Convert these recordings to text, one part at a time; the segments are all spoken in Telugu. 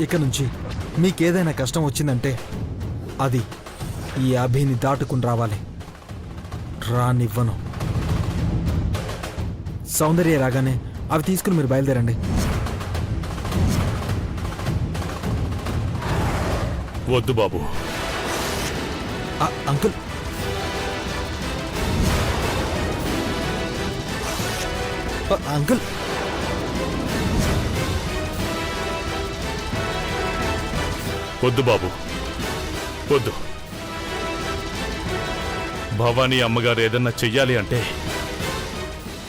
ఇక నుంచి మీకేదైనా కష్టం వచ్చిందంటే అది ఈ అభిని దాటుకుని రావాలి. రానివ్వను. సౌందర్య రాగానే అవి తీసుకుని మీరు బయలుదేరండి. వద్దు బాబు. అంకుల్, అంకుల్, వద్దు బాబు, వద్దు. భవానీ అమ్మగారు ఏదన్నా చెయ్యాలి అంటే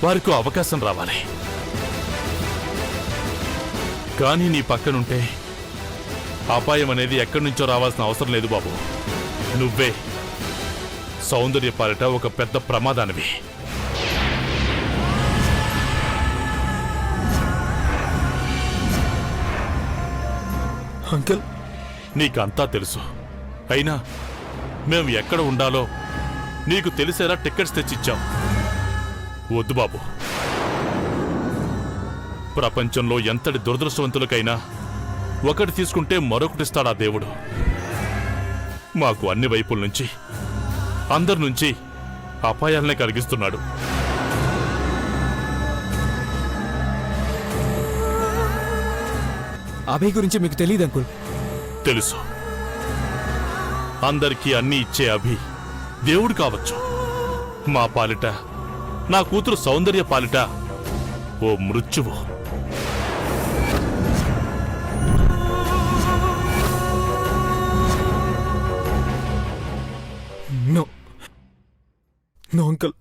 వారికి అవకాశం రావాలి. కానీ నీ పక్కనుంటే అపాయం అనేది ఎక్కడి నుంచో రావాల్సిన అవసరం లేదు బాబు. నువ్వే సౌందర్య పాలిట ఒక పెద్ద ప్రమాదానివి. అంకుల్, నీకంతా తెలుసు. అయినా మేము ఎక్కడ ఉండాలో నీకు తెలిసేలా టికెట్స్ తెచ్చిచ్చాం. వద్దు బాబు. ప్రపంచంలో ఎంతటి దురదృష్టవంతులకైనా ఒకటి తీసుకుంటే మరొకటిస్తాడా దేవుడు. మాకు అన్ని వైపుల నుంచి, అందరి నుంచి అపాయాలనే కలిగిస్తున్నాడు. అభయ్ గురించి మీకు తెలియదు అంకుల్. తెలుసు. అందరికీ అన్నీ ఇచ్చే అభి దేవుడు కావచ్చు. మా పాలిట, నా కూతురు సౌందర్య పాలిట ఓ మృత్యువు. No no uncle.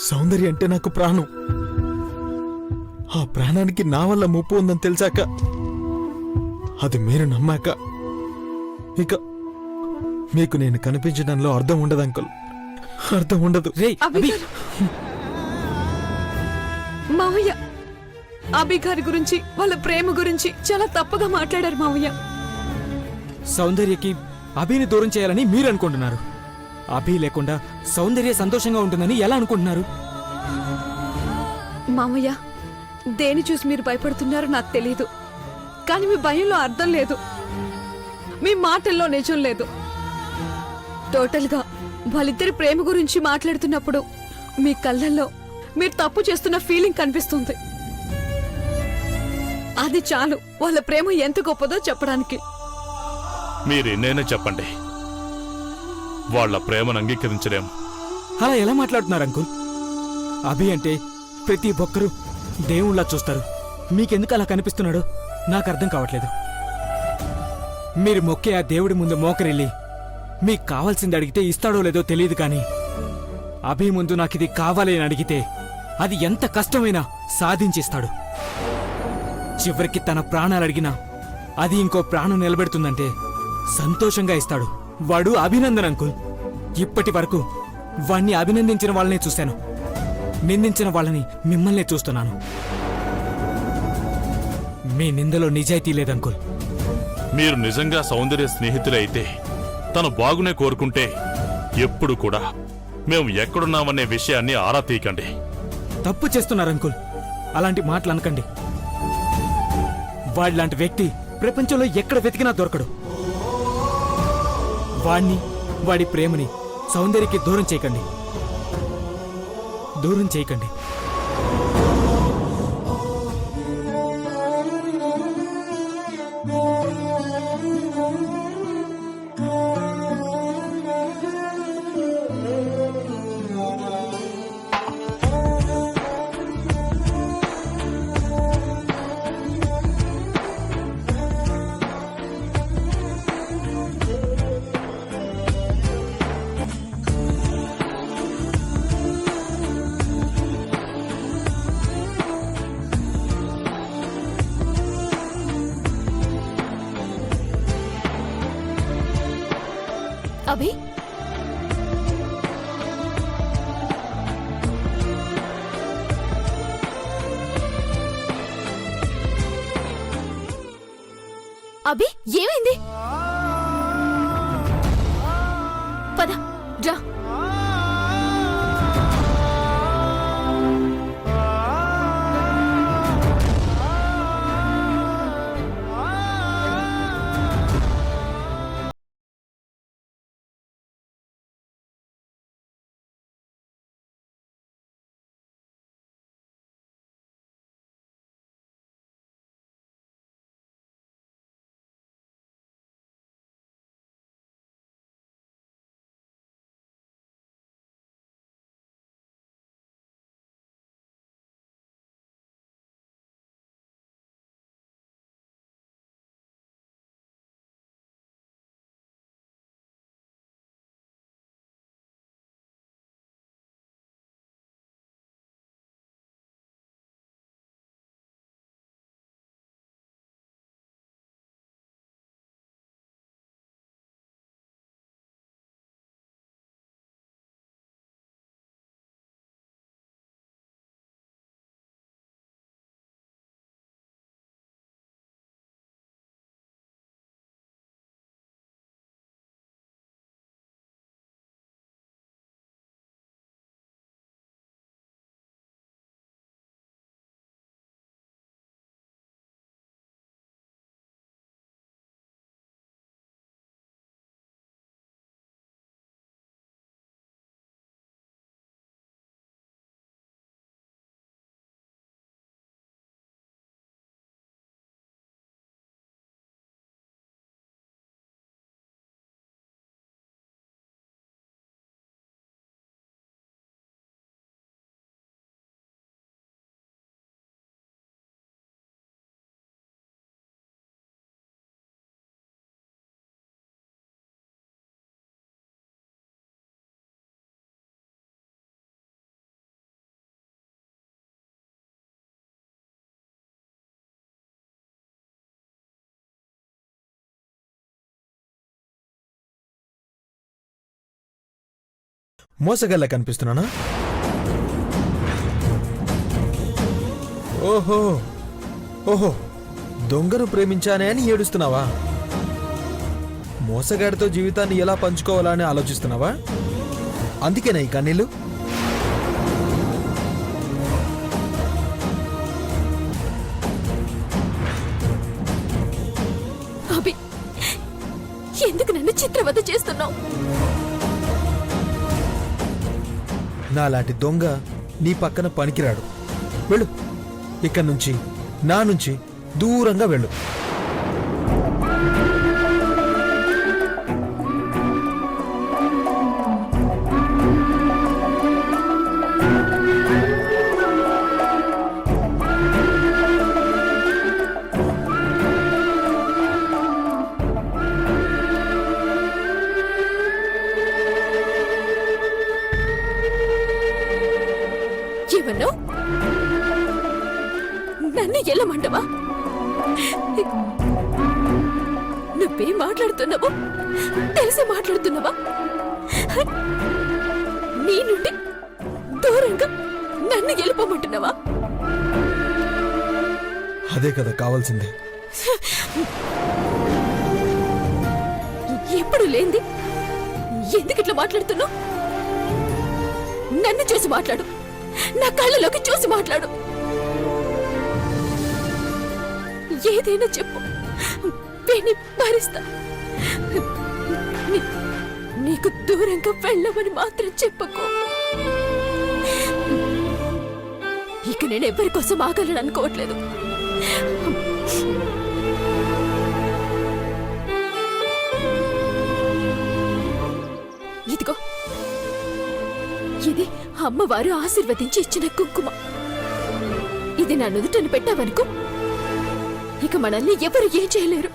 సౌందర్య అంటే నాకు ప్రాణం. ఆ ప్రాణానికి నా వల్ల ముప్పు ఉందని తెలిసాక, అది మీరు నమ్మాక, ఇక మీకు నేను కనిపించడంలో అర్థం ఉండదు అంకుల్. అర్థం ఉండదు. మావయ్య, అభి గారి గురించి, వాళ్ళ ప్రేమ గురించి చాలా తప్పుగా మాట్లాడారు మావయ్య. సౌందర్యకి అభిని దూరం చేయాలని మీరు అనుకుంటున్నారు. అభి లేకుండా సౌందర్య సంతోషంగా ఉంటుందని ఎలా అనుకుంటున్నారు? మావయ్య, దేని చూసి మీరు భయపడుతున్నారో నాకు తెలియదు. కానీ మీ భయంలో అర్థం లేదు, మీ మాటల్లో నిజం లేదు. టోటల్గా వాళ్ళిద్దరి ప్రేమ గురించి మాట్లాడుతున్నప్పుడు మీ కళ్ళల్లో మీరు తప్పు చేస్తున్న ఫీలింగ్ కనిపిస్తుంది. అది చాలు వాళ్ళ ప్రేమ ఎంత గొప్పదో చెప్పడానికి. మీరెన్నైనా చెప్పండి, వాళ్ళ ప్రేమను అంగీకరించలేం. అలా ఎలా మాట్లాడుతున్నారు అంకుల్? అభి అంటే ప్రతి ఒక్కరూ దేవుళ్ళ చూస్తారు. మీకెందుకు అలా కనిపిస్తున్నాడో నాకు అర్థం కావట్లేదు. మీరు మొక్కే ఆ దేవుడి ముందు మోకరిల్లి మీకు కావాల్సింది అడిగితే ఇస్తాడో లేదో తెలియదు, కానీ అభి ముందు నాకిది కావాలి అని అడిగితే అది ఎంత కష్టమైనా సాధించిస్తాడు. చివరికి తన ప్రాణాలు అడిగినా అది ఇంకో ప్రాణం నిలబెడుతుందంటే సంతోషంగా ఇస్తాడు. వాడు అభినందన్ అంకుల్. ఇప్పటి వరకు వాణ్ణి అభినందించిన వాళ్ళనే చూశాను, నిందించిన వాళ్ళని మిమ్మల్నే చూస్తున్నాను. మీ నిందలో నిజాయితీ లేదంకుల్. మీరు నిజంగా సౌందర్య స్నేహితులే అయితే, తను బాగునే కోరుకుంటే ఎప్పుడు కూడా మేము ఎక్కడున్నామనే విషయాన్ని ఆరా తీయకండి. తప్పు చేస్తున్నారు అంకుల్. అలాంటి మాటలు అనకండి. వాడిలాంటి వ్యక్తి ప్రపంచంలో ఎక్కడ వెతికినా దొరకడు. వాణ్ణి, వాడి ప్రేమని సౌందర్యకి దూరం చేయకండి. దూరం చేయకండి. అభి, అభి ఏమైంది? పద రా. మోసగల్లా కనిపిస్తున్నానా? ఓహో ఓహో, దొంగను ప్రేమించానే అని ఏడుస్తున్నావా? మోసగాడితో జీవితాన్ని ఎలా పంచుకోవాలా అని ఆలోచిస్తున్నావా? అందుకేనా ఈ కన్నీళ్ళు? అభి, ఎందుకు నన్ను చిత్రవద చేస్తున్నావు? నాలాంటి దొంగ నీ పక్కన పనికిరాడు. వెళ్ళు, ఇక్కడి నుంచి, నా నుంచి దూరంగా వెళ్ళు. ఏమన్నావు? నన్ను ఎల్లమంటవా? నువ్వేం మాట్లాడుతున్నావో తెలిసి మాట్లాడుతున్నావా? నీ నుండి దూరంగా నన్ను గెలుపమంటున్నావా? అదే కదా కావాల్సిందే. ఎప్పుడు లేంది ఎందుకు ఇట్లా మాట్లాడుతున్నావు? నన్ను చూసి మాట్లాడు, నా కళ్ళలోకి చూసి మాట్లాడు. ఏదైనా చెప్పు, విని భరిస్తా. నీకు దూరంగా వెళ్ళమని మాత్రం చెప్పకు. ఇక నేను ఎవరి కోసం ఆగాలని అనుకోవట్లేదు. ఇదిగో, ఇది అమ్మవారు ఆశీర్వదించి ఇచ్చిన కుంకుమ. ఇది నా నుదుటను పెట్టావనుకో, ఇక మనల్ని ఎవరు ఏం చేయలేరు.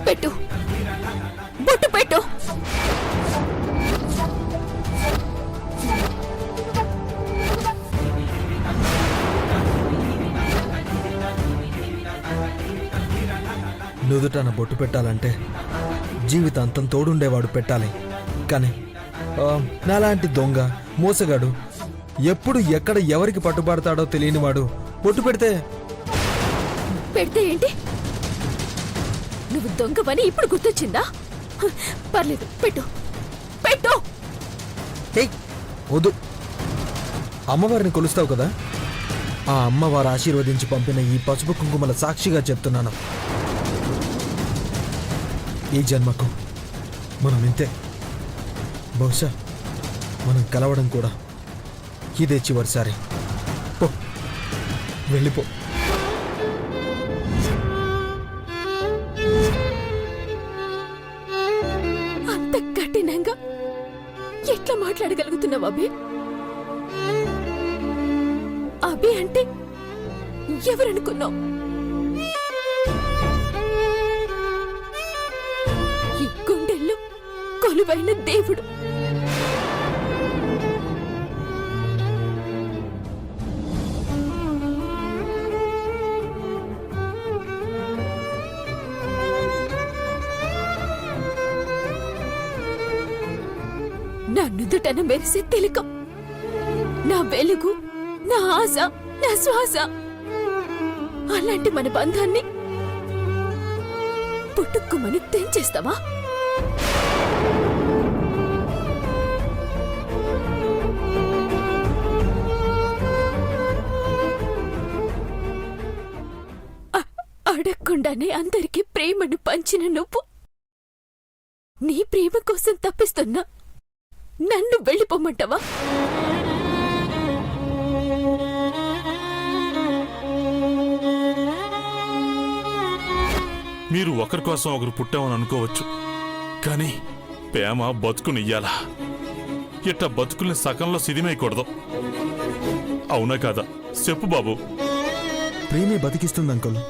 పెట్టు, బొట్టు పెట్టు. నుదుటన బొట్టు పెట్టాలంటే జీవితాంతం తోడుండేవాడు పెట్టాలి. కానీ నాలాంటి దొంగ మోసగాడు ఎప్పుడు ఎక్కడ ఎవరికి పట్టుబడతాడో తెలియనివాడు బొట్టు పెడితే పెడితే ఏంటి? నువ్వు దొంగవని ఇప్పుడు గుర్తొచ్చిందా? పర్లేదు, పెట్టు పెట్టు. ఏయ్ వద్దు, అమ్మవారిని కొలుస్తావు కదా, ఆ అమ్మవారు ఆశీర్వదించి పంపిన ఈ పసుపు కుంకుమల సాక్షిగా చెప్తున్నాను, ఈ జన్మకు మనం ఇంతే. బహుశా మనం కలవడం కూడా ఇదే చివరిసారి. పో, వెళ్ళిపో. అంత కఠినంగా ఎట్లా మాట్లాడగలుగుతున్నావు అభి? అభి అంటే ఎవరనుకున్నావు? ఈ గుండెల్లో కొలువైన దేవుడు. నా నుదుటన మెరిసే తిలకం, నా వెలుగు, నా ఆశ, నా శ్వాస. అలాంటి మన బంధాన్ని పుట్టుక్కుమని తెంచేస్తావా? అడగకుండానే అందరికీ ప్రేమను పంచిన నువ్వు నీ ప్రేమ కోసం తప్పిస్తున్నా నన్ను వెళ్ళిపోమంటావా? మీరు ఒకరి కోసం ఒకరు పుట్టామని అనుకోవచ్చు, కానీ ప్రేమ బతుకునియ్యాలా? ఇట్ట బతుకుల్ని సకంలో సిదిమేయకూడదు. అవునా కాదా? చెప్పు బాబు. ప్రేమే బతికిస్తుంది అంకుల్.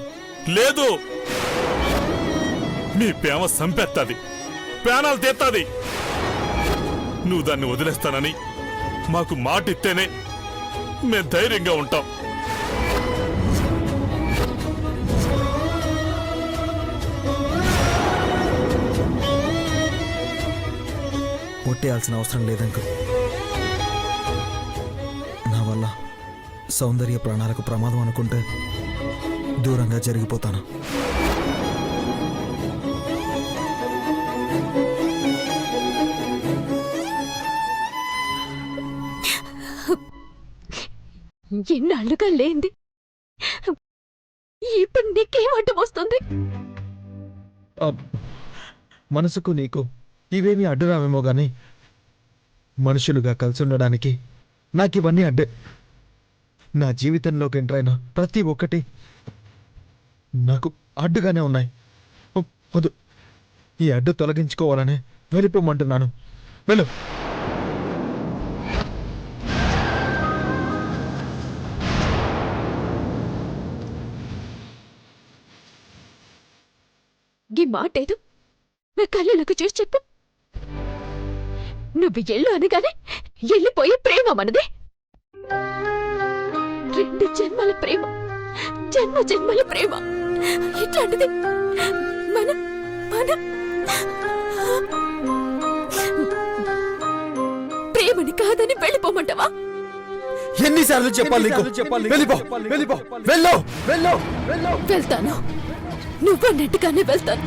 లేదు, నీ ప్రేమ సంపెత్తది, ప్రాణాలు తెత్తది. నువ్వు దాన్ని వదిలేస్తానని మాకు మాట ఇస్తేనే మేం ధైర్యంగా ఉంటాం. కొట్టేయాల్సిన అవసరం లేదంకుల్. నా వల్ల సౌందర్య ప్రాణాలకు ప్రమాదం అనుకుంటే దూరంగా జరిగిపోతాను. ఎన్నాళ్ళుగా లేంది ఇప్పుడు నీకేం అడ్డం వస్తుంది? మనసుకు నీకు ఇవేమీ అడ్డురావేమో గాని మనుషులుగా కలిసి ఉండడానికి నాకు ఇవన్నీ అడ్డే. నా జీవితంలోకి ఎంటర్ అయిన ప్రతి ఒక్కటి నాకు అడ్డుగానే ఉన్నాయి. వద్దు, ఈ అడ్డు తొలగించుకోవాలని వెళ్ళిపోమంటున్నాను. వెళ్ళు. ఈ మాట ఏదో నా కళ్ళలోకి చూసి చెప్పు. నువ్వు ఎల్లు అనగానే వెళ్ళిపోయే ప్రేమ మనదే. 2 జన్మల ప్రేమ, జన్మ జన్మల ప్రేమ. ఇట్లాంటిది మన మన ప్రేమని కాదని వెళ్ళిపోమంటావా? ఎన్నిసార్లు చెప్పాలి నీకు? వెళ్ళిపో, వెళ్ళిపో, వెళ్ళు, వెళ్ళు, వెళ్ళు. వెళ్తాను, నువ్వన్నట్టుగానే వెళ్తాను.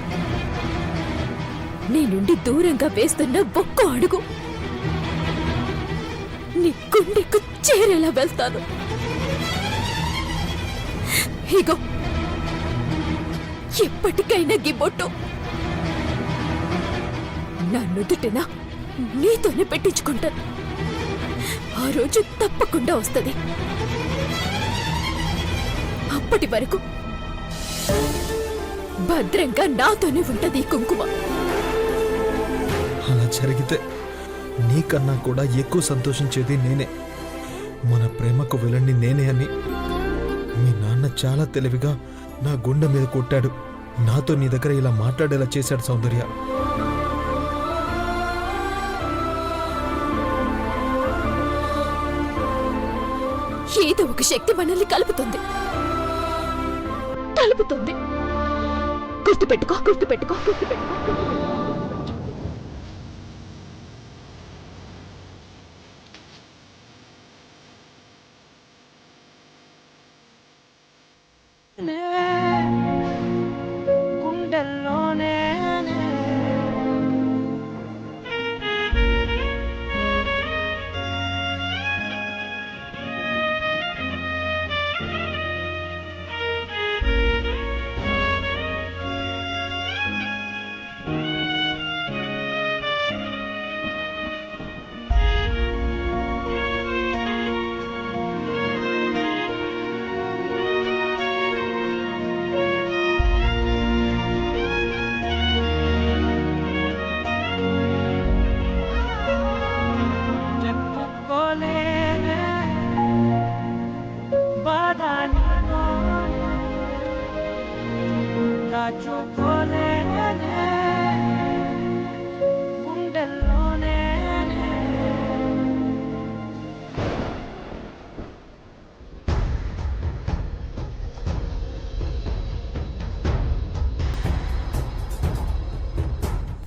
నీ నుండి దూరంగా వేస్తున్న ఒక్క అడుగు నీ గుండెకు చేరేలా వెళ్తాను. ఇగో ఎప్పటికైనా గిబొట్టు నా నుదుటిన నీతోనే పెట్టించుకుంటాను. ఆ రోజు తప్పకుండా వస్తుంది. అప్పటి వరకు భద్రంగా నాతోనే ఉంటది ఈ కుంకుమ. అలా జరిగితే నీకన్నా కూడా ఎక్కువ సంతోషించేది నేనే. మన ప్రేమకు విలండి నేనే అని మీ నాన్న చాలా తెలివిగా నా గుండె మీద కొట్టాడు. నాతో నీ దగ్గర ఇలా మాట్లాడేలా చేశాడు సౌందర్య. ఏదో ఒక శక్తి మనల్ని కలుపుతుంది, కలుపుతుంది. గుర్తుపెట్టుకో, గుర్తుపెట్టుకో, గుర్తుపెట్టుకో.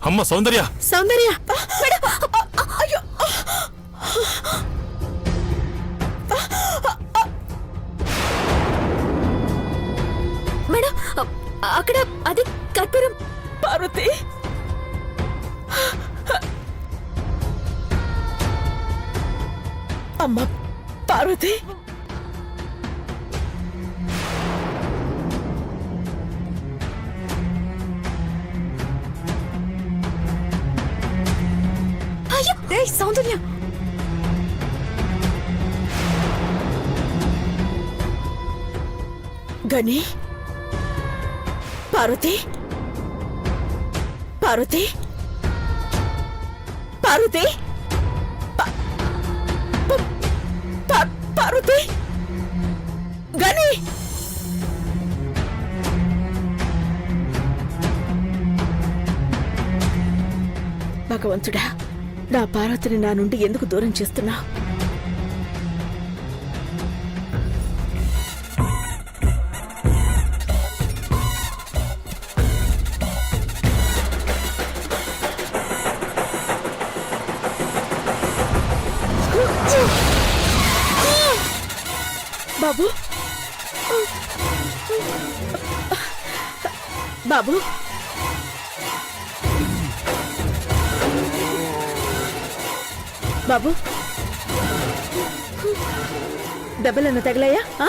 అమ్మ సౌందర్య, సౌందర్య, అయ్యో, మేడం అక్కడ అది కర్పూరం. పార్వతి, అమ్మ పార్వతి, అయ్యో సౌందర్య, గని, పార్వతి, పార్వతి, పార్వతి, పార్వతి, గని. భగవంతుడా, నా పార్వతిని నా నుండి ఎందుకు దూరం చేస్తున్నా? బాబు బాబు బాబు దెబ్బలన్న తగిలాయా ఆ?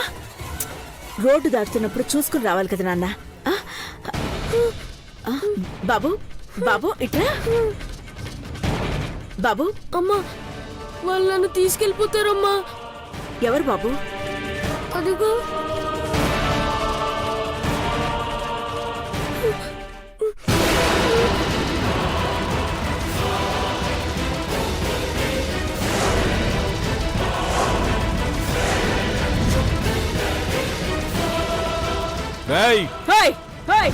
రోడ్డు దాటుతున్నప్పుడు చూసుకుని రావాలి కదా నాన్న ఆ? ఆ, బాబు బాబు ఇట్రా బాబు అమ్మా వాళ్ళు నన్ను తీసుకెళ్ళిపోతారమ్మా. ఎవరు బాబు అదిగో రేయ్ హోయ్ హోయ్